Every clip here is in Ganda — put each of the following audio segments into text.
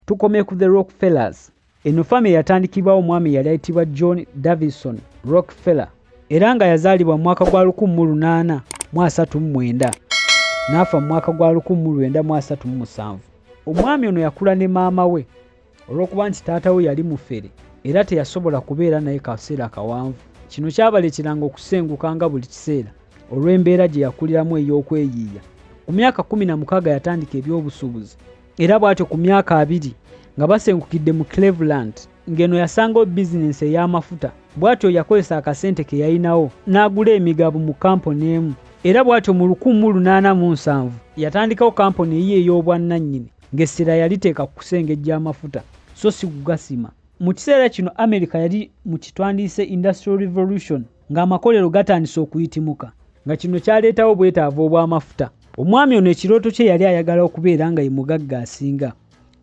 Tukome ku the Rockefellers. Eno family yatandikibwawo omwami yali ayitibwa John Davison Rockefeller era nga yazaalibwa mu mwaka gwa 1839 n'afa mu mwaka gwa 1937. Omwami ono yakula ne maama we olw'okuba nti taata we yali mufere era teyasobola kubeera naye kaseera kawanvu. Kino kyabalekeranga okusenguka nga buli kiseera olw'embeera gye yakuliramu ey'okweyiiya. Ku myaka 16 yatandika ebyobusuubuzi era bw'atyo ku myaka 2 nga basengukidde mu Cleveland ng'eno yasangawo bizinensi ey'amafuta. Bw'atyo yakozesa akasente ke yalinawo n'agula emigabo mu kampuni emu era bw'atyo mu 1887 yatandikawo kampuni eyiye ey'obwannannyini ng'essira yaliteeka ku kusengejja amafuta so si kugasima. Mu kiseera kino America yali mu kitwandiise Industrial Revolution ng'amakolero gatandise okuyitimuka nga kino kyaleetawo obwetaavu obw'amafuta. Omwami ono ekirooto kye yali ayagala okubeera nga ye mugagga asinga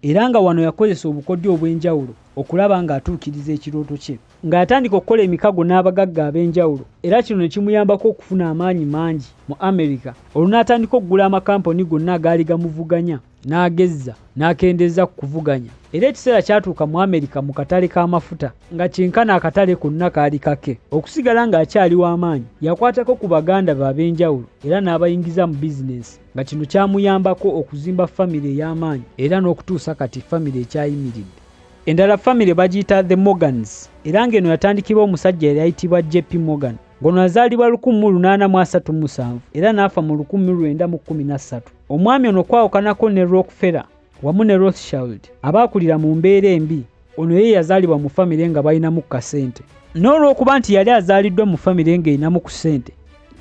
era nga wano yakozesa obukodyo obw'enjawulo okulaba ng'atuukiriza ekirooto kye, ng'atandika okukola emikago n'abagagga ab'enjawulo era kino ne kimuyambako okufuna amaanyi mangi mu America. Olwo n'atandika okugula amakampuni gonna agaali gamuvuganya n'agezza n'akendeeza ku kuvuganya era ekiseera kyatuuka mu America mu katale k'amafuta nga kyenkana akatale konna kaali kake. Okusigala ng'akyali w'amaanyi yakwatako ku baganda be ab'enjawulo era n'abayingiza mu bizinensi nga kino kyamuyambako okuzimba famire ey'amaanyi era n'okutuusa kati famire ekyayimiridde. Endala famire bagiyita the Morgans era ng'eno yatandikibwa omusajja yali ayitibwa JP Morgan. Ngono yazaalibwa 1837 era n'afa mu 1913. Omwami ono kwawukanako ne Rockefeller wamu ne Rothschild abaakulira mu mbeera embi. Ono ye yazaalibwa mu famire nga balinamu kasente. N'olw'okuba nti yali azaaliddwa mu famire ng'erinamu ku ssente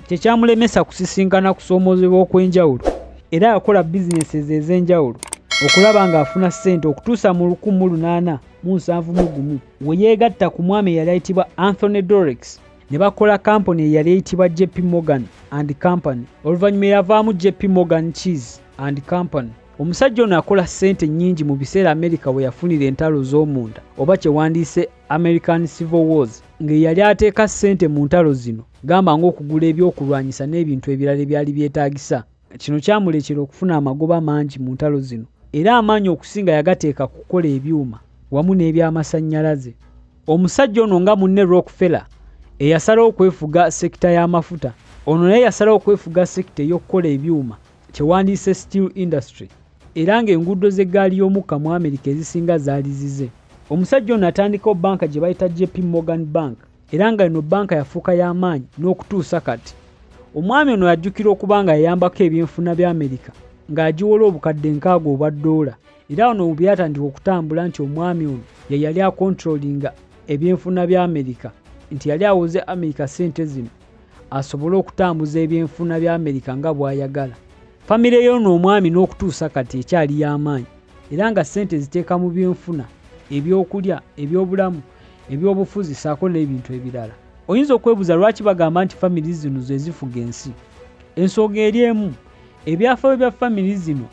tekyamulemesa kusisinkana kusoomozebwa okw'enjawulo era yakola bizinesi ez'enjawulo okulaba ng'afuna ssente okutuusa mu 1871 we yeegatta ku mwami eyali ayitibwa Anthony Dorrix ne bakola kampuni eyali eyitibwa JP Morgan and Company. Oluvannyuma yavaamu JP Morgan Cheese and Company. Omusajja ono akola ssente nnyingi mu biseera America we yafunira entalo z'omunda oba kye wandiise American Civil Wars ng'eyali ateeka ssente mu ntalo zino gamba ng'okugula ebyokulwanyisa n'ebintu ebirala ebyali byetaagisa. Kino kyamulekera okufuna amagoba mangi mu ntalo zino era amaanyi okusinga yagateeka kukola ebyuma wamu n'ebyamasannyalaze. Omusajja ono nga munne Rockefeller eyasalawo okwefuga sekita y'amafuta, ono naye yasalawo okwefuga sekita ey'okukola ebyuma kye wandiise steel industry era ng'enguudo z'eggaali y'omukka mu America ezisinga zaali zize. Omusajja ono atandikawo banka gye bayita JP Morgan Bank era nga eno banka yafuuka y'amaanyi n'okutuusa kati. Omwami ono yajjukira okuba nga yayambako ebyenfuna bya America ng'agiwola obukadde 60 obwa ddoola era ono byatandika okutambula nti omwami ono ye yali akontrolinga ebyenfuna bya America nti yali awoze America ssente zino asobole okutambuza ebyenfuna bya America nga bw'ayagala. Famire y'ono omwami n'okutuusa kati ekyali y'amaanyi era nga ssente ziteeka mu byenfuna, ebyokulya, ebyobulamu, ebyobufuzi ssaako n'ebintu ebirala. Oyinza okwebuuza lwaki bagamba nti famire zino ze zifuga ensi. Ensonga eri emu, ebyafaayo bya famire zino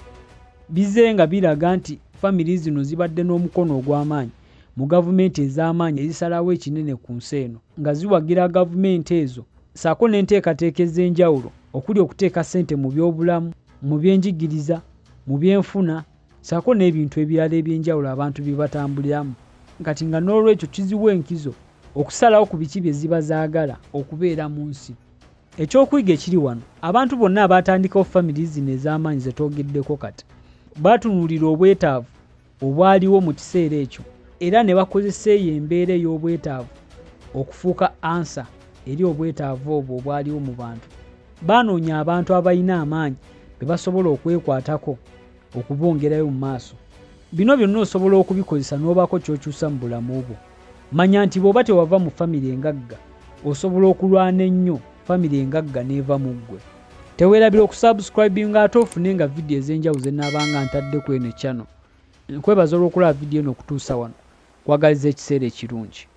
bize nga biraga nti famire zino zibadde n'omukono ogw'amaanyi mu gavumenti ez'amaanyi ezisalawo ekinene ku nsi eno nga ziwagira gavumenti ezo ssaako n'enteekateeka ez'enjawulo okuli okuteeka ssente mu byobulamu, mu byenjigiriza, mu byenfuna ssaako n'ebintu ebirala eby'enjawulo abantu bye batambuliramu. Kati nga n'olwekyo kiziwa enkizo okusalawo ku biki bye ziba zaagala okubeera mu nsi. Ekyokuyiga ekiri wano, abantu bonna abatandikawo famire zino ez'amaanyi ze twogeddeko kati baatunuulira obwetaavu obwaliwo mu kiseera ekyo era ne bakozesa eyo embeera ey'obwetaavu okufuuka ansa eri obwetaavu obwo obwaliwo mu bantu. Baanoonya abantu abalina amaanyi be basobola okwekwatako okubongerayo mu maaso. Bino byonna osobola okubikozesa n'obaako ky'okyusa mu bulamu bwo. Manya nti bw'oba tewava mu famire engagga osobola okulwana ennyo famire engagga n'eva mu ggwe. Teweerabira okusubscribinga ate ofune nga vidiyo ez'enjawulo ze nnaabanga ntadde ku eno channel. Nkwebaza olw'okulaba vidiyo eno okutuusa wano. Kwagaliza ekiseera ekirungi.